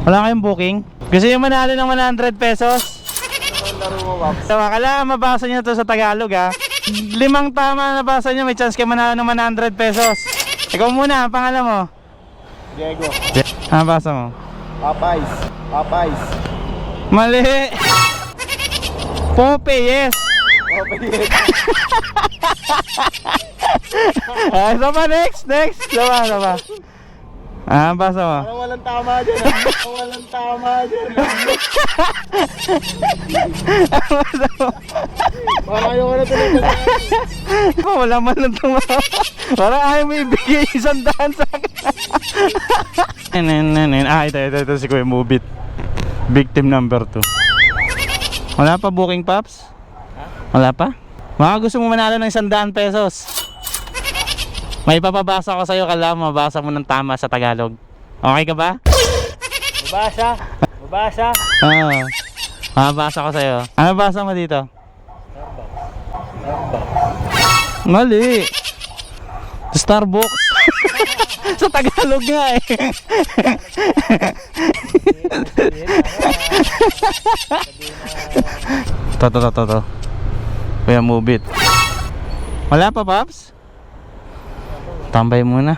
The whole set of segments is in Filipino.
Wala kayong booking? Gusto nyo manalo ng 100 pesos? Laro mo, Waps. So, kailangan mabasa nyo to sa Tagalog ha. 5 tama na nabasa nyo, may chance kayo manalo ng 100 pesos. Ikaw muna, ang pangalan mo? Diego. Ano basa mo? Popeyes. Popeyes. Mali! Popeyes! Popeyes. Isa pa, next! Isa pa. Ah, basa mo? Parang walang tama dyan. Parang walang tama dyan. Basa mo? Parang ayoko na tuloy. Wala man lang tumawa. Parang ayaw mo ibigay 100 sa akin. Ito si Kuya Mubit. Victim number 2. Wala pa booking, Paps? Wala pa? Mga gusto mo manalo ng 100 pesos. May papabasa ko sa'yo, kailangan mabasa mo ng tama sa Tagalog. Okay ka ba? Mabasa. Oo. Mabasa ko sa'yo. Ano basa mo dito? Mali. Starbucks. Sa Tagalog nga eh. To. Kuya Mubit. Wala pa, Paps? Tambay muna.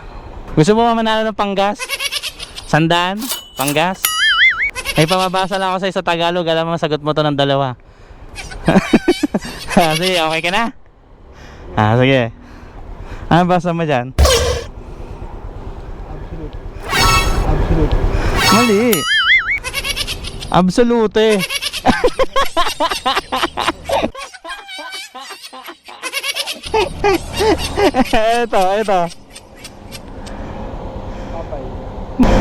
Gusto mo manalo ng panggas? 100? Panggas? May pamabasa lang ako sa'yo sa Tagalog. Alam mo, sagot mo to ng 2. Sige, okay ka na? Sige. Ano basa mo dyan? Absolute. Mali. Absolute. Ito.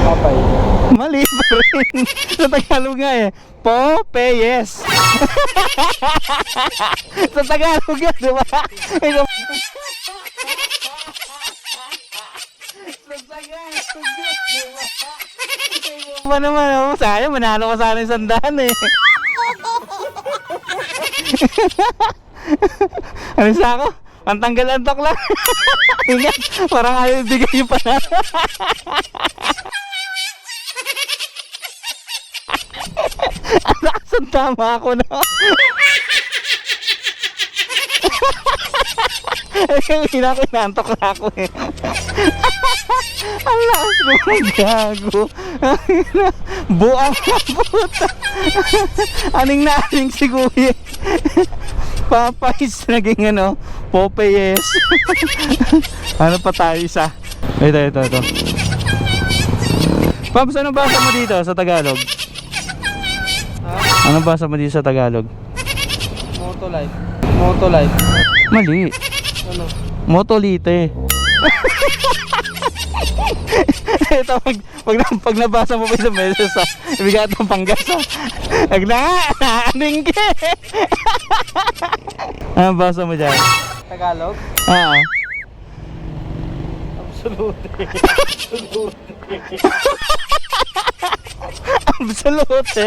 Popeyes. Mali pa rin. Sa Tagalog nga eh. Popeyes. Sa Tagalog nga, di ba? Sa Tagalog nga, di ba? Naman, sayang, manalo ko sana yung 100 eh. Ano sa ako? Pantanggal antok lang. Ingat, parang ayaw ibigay yung panalo. Alasan tama ako na. Inantok na ako eh. Ang lakas ko gago. Buang na puta. Aning na aning si Kuya. Popeyes naging ano, Popeyes. Ano pa tayo isa? Ito. Paps, ano basa mo dito sa Tagalog? Ano basa mo dito sa Tagalog? Motolife. Mali. Ano? Motolite. Ito, pag nabasa mo pa sa message sa ibigat ng panggas ha. Aning ke. Ano basa mo dyan? Tagalog? Oo. Absolute. Absolute.